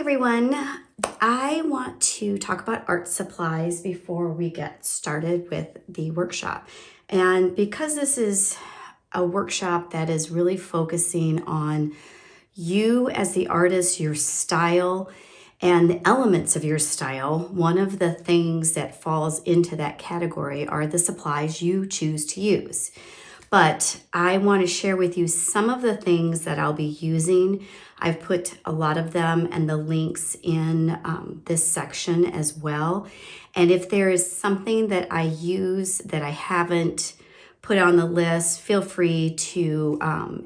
everyone. I want to talk about art supplies before we get started with the workshop. And because this is a workshop that is really focusing on you as the artist, your style, and the elements of your style, one of the things that falls into that category are the supplies you choose to use. But I want to share with you some of the things that I'll be using. I've put a lot of them and the links in this section as well. And if there is something that I use that I haven't put on the list, feel free to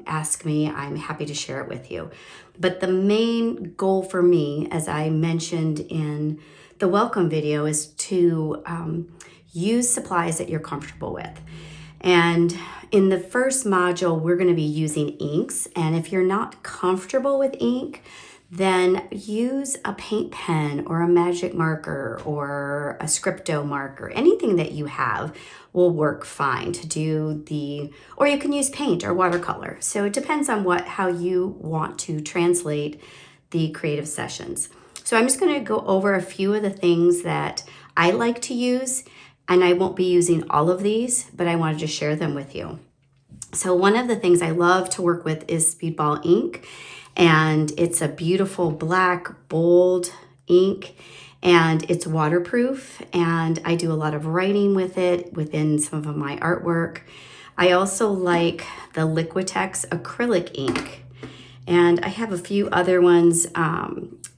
ask me. I'm happy to share it with you. But the main goal for me, as I mentioned in the welcome video, is to use supplies that you're comfortable with. And in the first module, we're going to be using inks. And if you're not comfortable with ink, then use a paint pen or a magic marker or a scripto marker. Anything that you have will work fine to do or you can use paint or watercolor. So it depends on how you want to translate the creative sessions. So I'm just going to go over a few of the things that I like to use. And I won't be using all of these, but I wanted to share them with you. So one of the things I love to work with is Speedball ink. And it's a beautiful black, bold ink. And it's waterproof. And I do a lot of writing with it within some of my artwork. I also like the Liquitex acrylic ink. And I have a few other ones.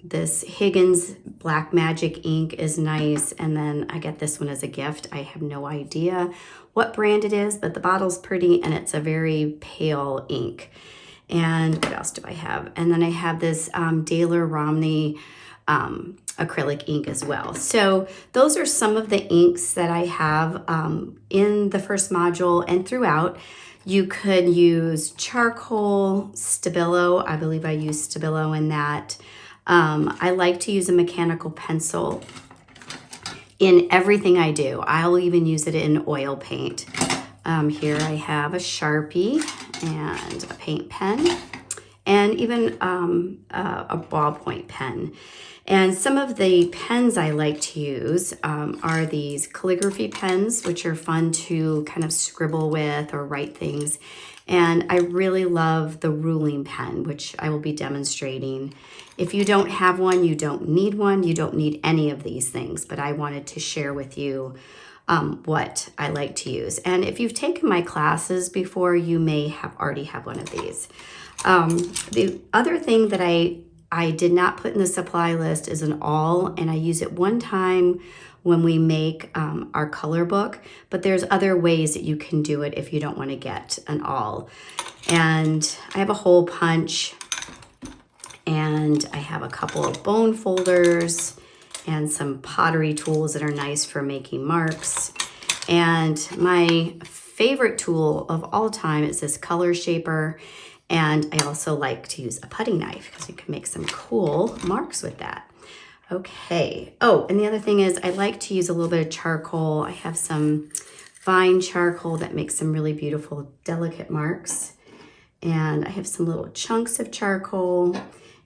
This Higgins Black Magic ink is nice. And then I get this one as a gift. I have no idea what brand it is, but the bottle's pretty and it's a very pale ink. And what else do I have? And then I have this Daler Romney acrylic ink as well. So those are some of the inks that I have in the first module and throughout. You could use charcoal, Stabilo. I believe I use Stabilo in that. I like to use a mechanical pencil in everything I do. I'll even use it in oil paint. Here I have a Sharpie and a paint pen and even a ballpoint pen. And some of the pens I like to use are these calligraphy pens, which are fun to kind of scribble with or write things. And I really love the ruling pen, which I will be demonstrating. If you don't have one, you don't need one. You don't need any of these things, but I wanted to share with you what I like to use. And if you've taken my classes before, you may already have one of these. The other thing that I did not put in the supply list is an awl, and I use it one time when we make our color book, but there's other ways that you can do it if you don't want to get an awl. And I have a hole punch, and I have a couple of bone folders and some pottery tools that are nice for making marks. And my favorite tool of all time is this color shaper. And I also like to use a putty knife because you can make some cool marks with that. Okay. Oh, and the other thing is I like to use a little bit of charcoal. I have some fine charcoal that makes some really beautiful, delicate marks. And I have some little chunks of charcoal.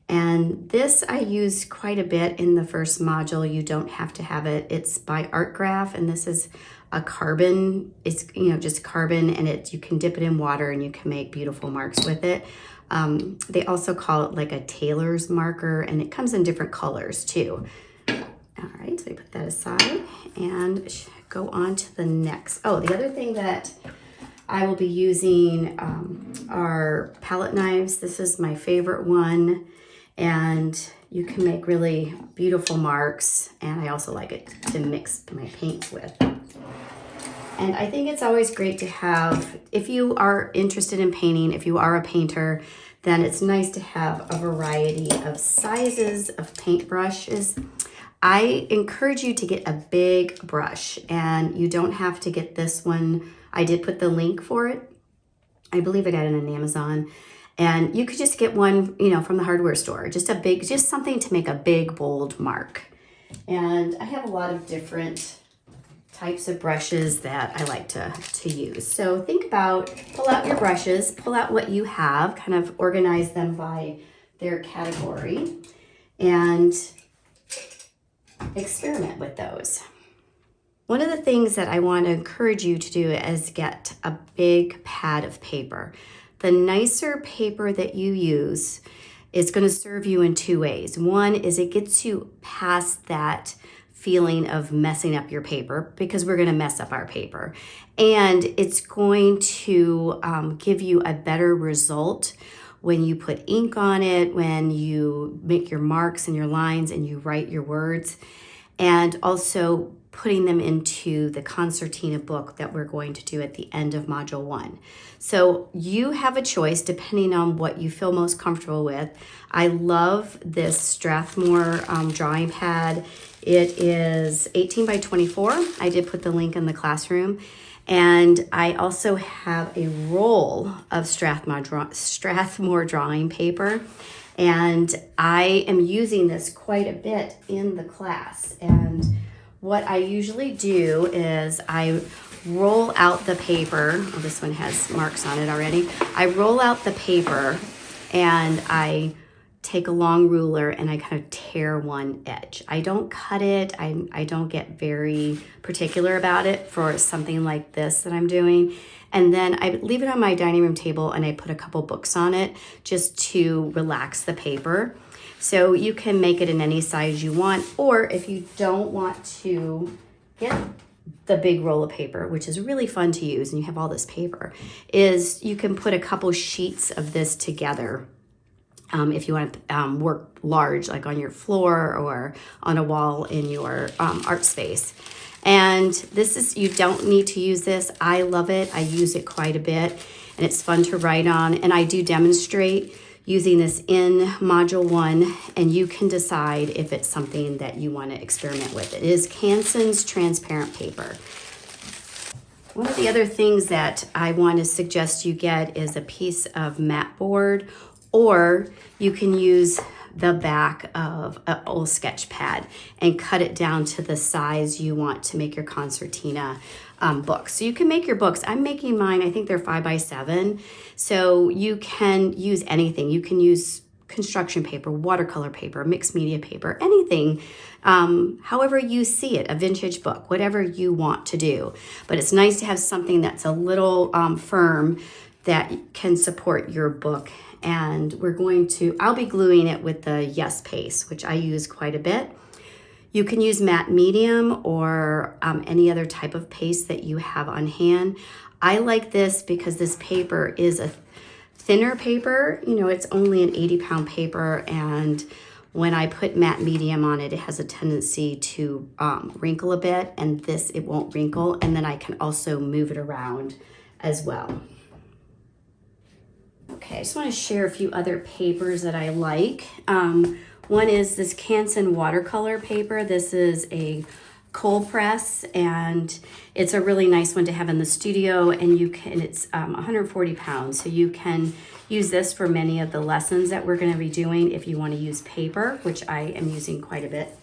And this I use quite a bit in the first module. You don't have to have it. It's by Artgraph, and this is a carbon. It's just carbon, and you can dip it in water and you can make beautiful marks with it. They also call it like a tailor's marker, and it comes in different colors too. All right, so we put that aside and go on to the next. Oh, the other thing that I will be using are palette knives. This is my favorite one, and you can make really beautiful marks, and I also like it to mix my paints with. And I think it's always great to have, if you are interested in painting, if you are a painter, then it's nice to have a variety of sizes of paintbrushes. I encourage you to get a big brush, and you don't have to get this one. I did put the link for it. I believe I got it on Amazon. And you could just get one, from the hardware store. Just something to make a big, bold mark. And I have a lot of different types of brushes that I like to use. So pull out your brushes, pull out what you have, kind of organize them by their category. and experiment with those. One of the things that I want to encourage you to do is get a big pad of paper. The nicer paper that you use is going to serve you in two ways. One is it gets you past that feeling of messing up your paper, because we're going to mess up our paper. And it's going to give you a better result when you put ink on it, when you make your marks and your lines and you write your words, and also putting them into the concertina book that we're going to do at the end of Module 1. So you have a choice depending on what you feel most comfortable with. I love this Strathmore drawing pad. It is 18 by 24. I did put the link in the classroom. And I also have a roll of Strathmore drawing paper. And I am using this quite a bit in the class. And what I usually do is I roll out the paper. Oh, this one has marks on it already. I roll out the paper and I take a long ruler and I kind of tear one edge. I don't cut it. I don't get very particular about it for something like this that I'm doing. And then I leave it on my dining room table and I put a couple books on it just to relax the paper. So you can make it in any size you want, or if you don't want to get the big roll of paper, which is really fun to use, and you have all this paper, is you can put a couple sheets of this together. If you want to work large, like on your floor or on a wall in your art space. And this is, you don't need to use this. I love it. I use it quite a bit, and it's fun to write on. And I do demonstrate using this in Module 1, and you can decide if it's something that you want to experiment with. It is Canson's transparent paper. One of the other things that I want to suggest you get is a piece of mat board, or you can use the back of an old sketch pad and cut it down to the size you want to make your concertina book. So you can make your books. I'm making mine, I think they're 5 by 7. So you can use anything. You can use construction paper, watercolor paper, mixed media paper, anything, however you see it, a vintage book, whatever you want to do. But it's nice to have something that's a little firm that can support your book. And I'll be gluing it with the Yes Paste, which I use quite a bit. You can use matte medium or any other type of paste that you have on hand. I like this because this paper is a thinner paper. You know, it's only an 80-pound paper, and when I put matte medium on it, it has a tendency to wrinkle a bit, and this, it won't wrinkle. And then I can also move it around as well. Okay, I just want to share a few other papers that I like. One is this Canson watercolor paper. This is a cold press, and it's a really nice one to have in the studio, and it's 140 pounds, so you can use this for many of the lessons that we're going to be doing if you want to use paper, which I am using quite a bit.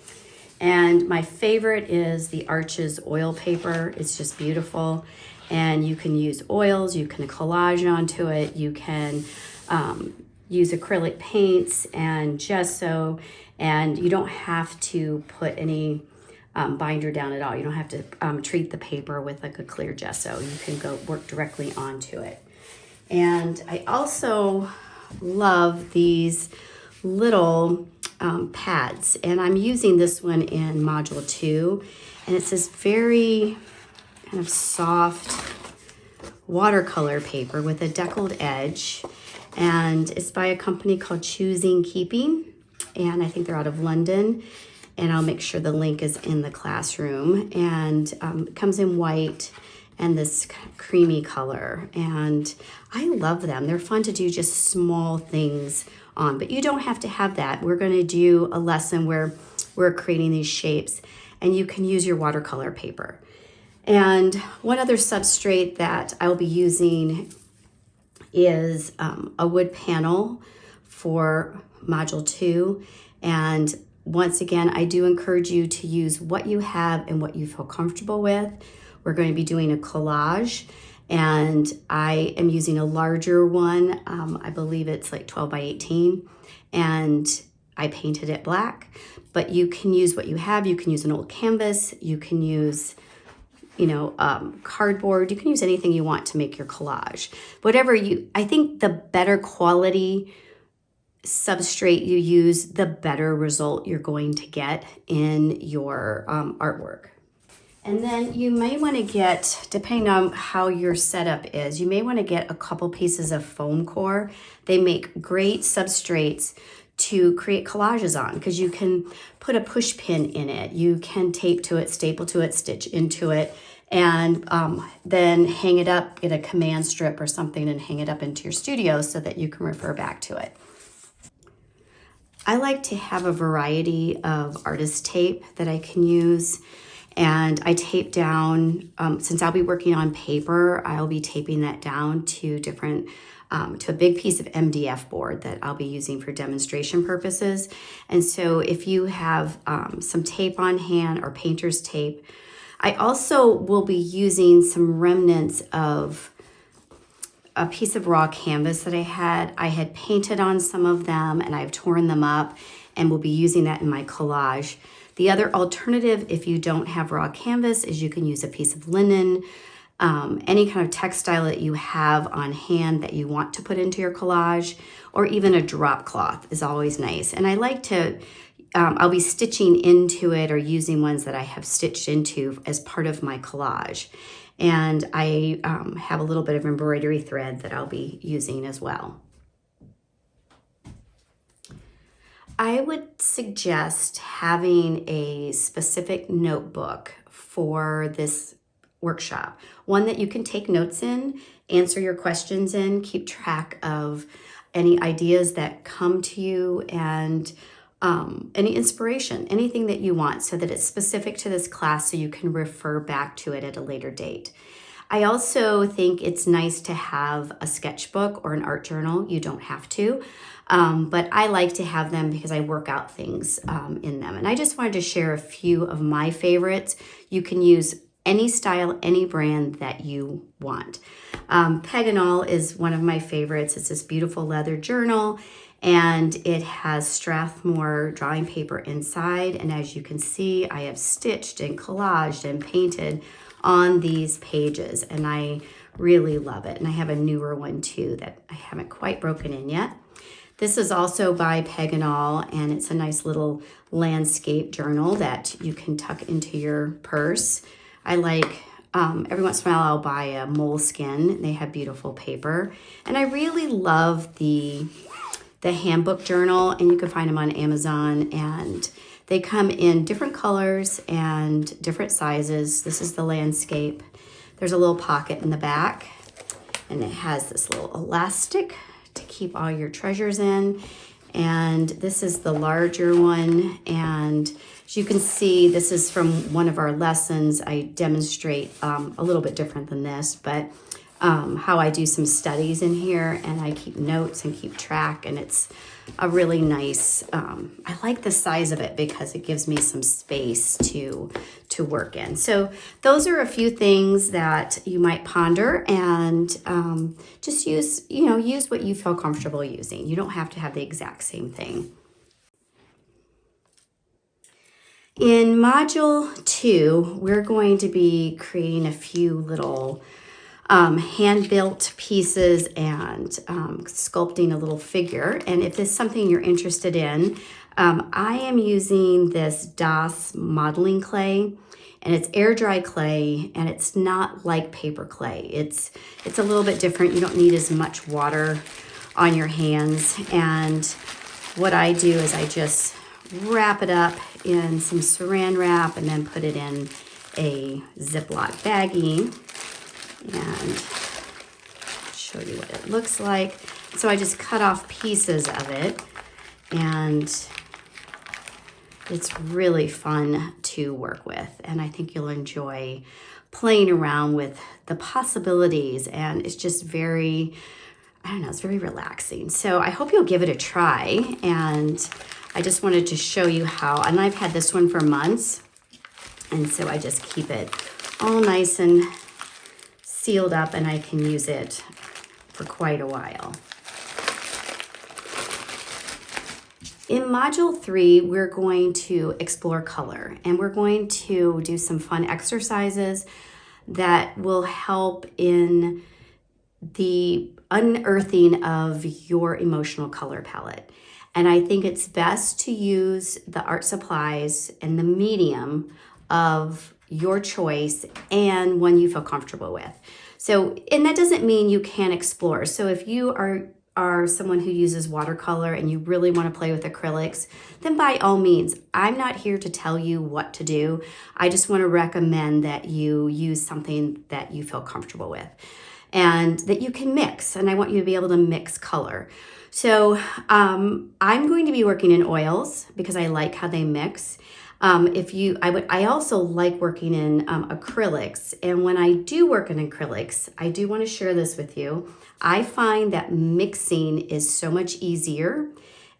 And my favorite is the Arches oil paper. It's just beautiful, and you can use oils, you can collage onto it, you can use acrylic paints and gesso, and you don't have to put any binder down at all. You don't have to treat the paper with like a clear gesso. You can go work directly onto it. And I also love these little pads, and I'm using this one in Module 2, and it's this very kind of soft watercolor paper with a deckled edge, and it's by a company called Choosing Keeping, and I think they're out of London, and I'll make sure the link is in the classroom. And it comes in white and this creamy color, and I love them. They're fun to do just small things on, but you don't have to have that. We're going to do a lesson where we're creating these shapes, and you can use your watercolor paper. And one other substrate that I'll be using is a wood panel for Module 2. And once again, I do encourage you to use what you have and what you feel comfortable with. We're going to be doing a collage, and I am using a larger one. I believe it's like 12 by 18. And I painted it black, but you can use what you have. You can use an old canvas. You can use, cardboard. You can use anything you want to make your collage. I think the better quality substrate you use, the better result you're going to get in your artwork. And then you may want to get, depending on how your setup is, you may want to get a couple pieces of foam core. They make great substrates to create collages on, because you can put a push pin in it. You can tape to it, staple to it, stitch into it, and then hang it up, get a command strip or something and hang it up into your studio so that you can refer back to it. I like to have a variety of artist tape that I can use. And I tape down, since I'll be working on paper, I'll be taping that down to to a big piece of MDF board that I'll be using for demonstration purposes. And so if you have some tape on hand or painter's tape, I also will be using some remnants of a piece of raw canvas that I had painted on some of them, and I've torn them up and will be using that in my collage. The other alternative, if you don't have raw canvas, is you can use a piece of linen, any kind of textile that you have on hand that you want to put into your collage, or even a drop cloth is always nice. And I like to, I'll be stitching into it or using ones that I have stitched into as part of my collage. And I have a little bit of embroidery thread that I'll be using as well. I would suggest having a specific notebook for this workshop, one that you can take notes in, answer your questions in, keep track of any ideas that come to you, and any inspiration, anything that you want, so that it's specific to this class so you can refer back to it at a later date. I also think it's nice to have a sketchbook or an art journal. You don't have to, but I like to have them because I work out things in them. And I just wanted to share a few of my favorites. You can use any style, any brand that you want. Peganol is one of my favorites. It's this beautiful leather journal, and it has Strathmore drawing paper inside. And as you can see, I have stitched and collaged and painted on these pages, and I really love it. And I have a newer one too that I haven't quite broken in yet. This is also by Peganol, and it's a nice little landscape journal that you can tuck into your purse. I like, every once in a while I'll buy a moleskin. They have beautiful paper. And I really love the handbook journal, and you can find them on Amazon, and they come in different colors and different sizes. This is the landscape. There's a little pocket in the back, and it has this little elastic to keep all your treasures in. And this is the larger one. And as you can see, this is from one of our lessons. I demonstrate a little bit different than this, but how I do some studies in here, and I keep notes and keep track, and it's a really nice, I like the size of it because it gives me some space to work in. So those are a few things that you might ponder, and just use what you feel comfortable using. You don't have to have the exact same thing. In Module 2, we're going to be creating a few little hand-built pieces and sculpting a little figure. And if this is something you're interested in, I am using this DOS modeling clay, and it's air dry clay, and it's not like paper clay. It's a little bit different. You don't need as much water on your hands. And what I do is I just wrap it up in some saran wrap and then put it in a Ziploc baggie, and show you what it looks like. So I just cut off pieces of it, and it's really fun to work with, and I think you'll enjoy playing around with the possibilities, and it's just very, I don't know, it's very relaxing. So I hope you'll give it a try, and I just wanted to show you how, and I've had this one for months, and so I just keep it all nice and sealed up, and I can use it for quite a while. In Module 3, we're going to explore color, and we're going to do some fun exercises that will help in the unearthing of your emotional color palette. And I think it's best to use the art supplies and the medium of your choice and one you feel comfortable with. So, and that doesn't mean you can't explore. So if you are someone who uses watercolor and you really want to play with acrylics, then by all means, I'm not here to tell you what to do. I just want to recommend that you use something that you feel comfortable with and that you can mix. And I want you to be able to mix color. So I'm going to be working in oils because I like how they mix. I also like working in acrylics. And when I do work in acrylics, I do want to share this with you. I find that mixing is so much easier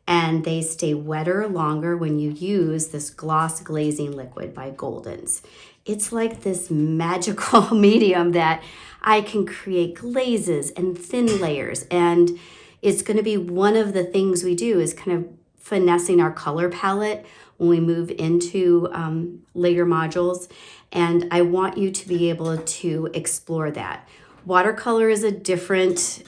and they stay wetter longer when you use this gloss glazing liquid by Golden's. It's like this magical medium that I can create glazes and thin layers, and it's going to be one of the things we do is kind of finessing our color palette when we move into later modules, and I want you to be able to explore that. Watercolor is a different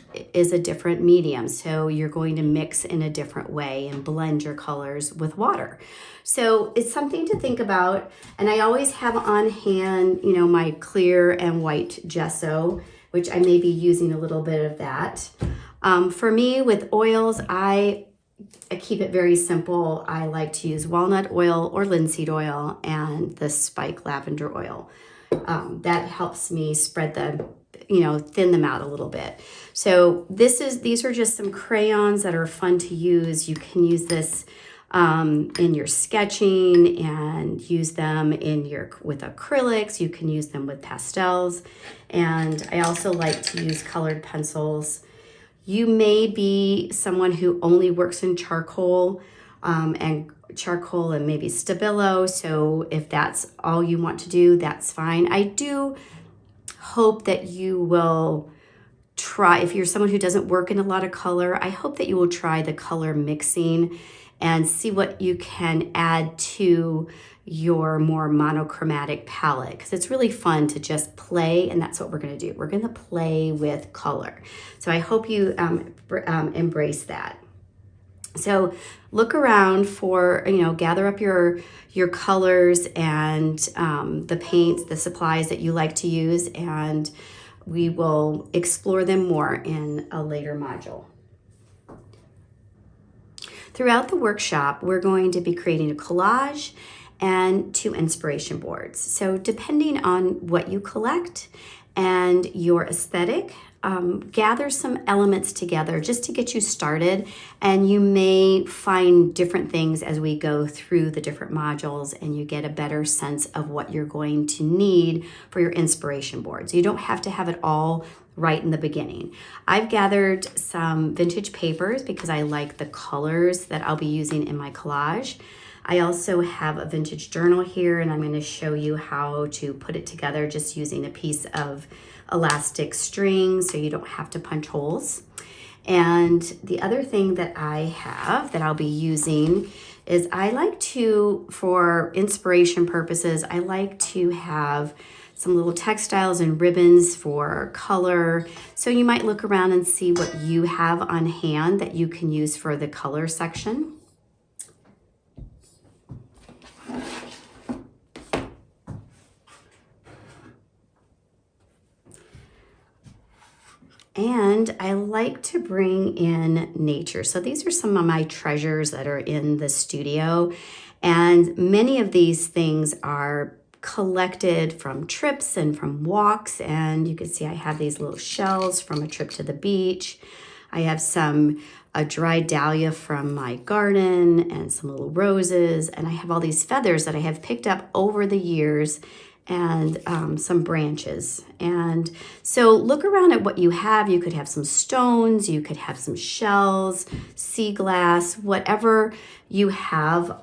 medium, so you're going to mix in a different way and blend your colors with water. So it's something to think about, and I always have on hand, my clear and white gesso, which I may be using a little bit of that. For me, with oils, I keep it very simple. I like to use walnut oil or linseed oil and the spike lavender oil. That helps me spread thin them out a little bit. So these are just some crayons that are fun to use. You can use this in your sketching and use them with acrylics. You can use them with pastels. And I also like to use colored pencils. You may be someone who only works in charcoal and maybe Stabilo. So if that's all you want to do, that's fine. I do hope that you will try, if you're someone who doesn't work in a lot of color, I hope that you will try the color mixing and see what you can add to your more monochromatic palette, because it's really fun to just play, and that's what we're going to do. We're going to play with color. So I hope you embrace that. So look around for, gather up your colors and the paints, the supplies that you like to use, and we will explore them more in a later module. Throughout the workshop, we're going to be creating a collage and 2 inspiration boards. So depending on what you collect and your aesthetic, gather some elements together just to get you started, and you may find different things as we go through the different modules and you get a better sense of what you're going to need for your inspiration boards. You don't have to have it all right in the beginning. I've gathered some vintage papers because I like the colors that I'll be using in my collage. I also have a vintage journal here, and I'm going to show you how to put it together just using a piece of elastic string so you don't have to punch holes. And the other thing that I have that I'll be using is I like to, for inspiration purposes, I like to have some little textiles and ribbons for color. So you might look around and see what you have on hand that you can use for the color section. And I like to bring in nature. So these are some of my treasures that are in the studio. And many of these things are collected from trips and from walks. And you can see I have these little shells from a trip to the beach. I have a dried dahlia from my garden and some little roses. And I have all these feathers that I have picked up over the years and some branches. And so look around at what you have. You could have some stones, you could have some shells, sea glass, whatever you have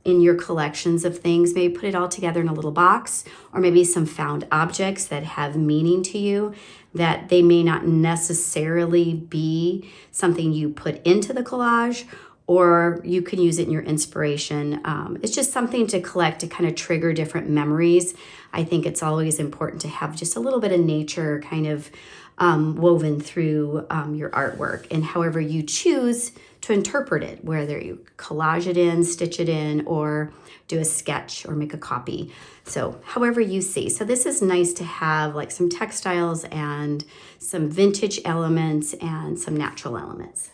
in your collections of things. Maybe put it all together in a little box, or maybe some found objects that have meaning to you, that they may not necessarily be something you put into the collage, or you can use it in your inspiration. It's just something to collect to kind of trigger different memories. I think it's always important to have just a little bit of nature kind of woven through your artwork, and however you choose to interpret it, whether you collage it in, stitch it in, or do a sketch or make a copy. So however you see. So this is nice to have like some textiles and some vintage elements and some natural elements.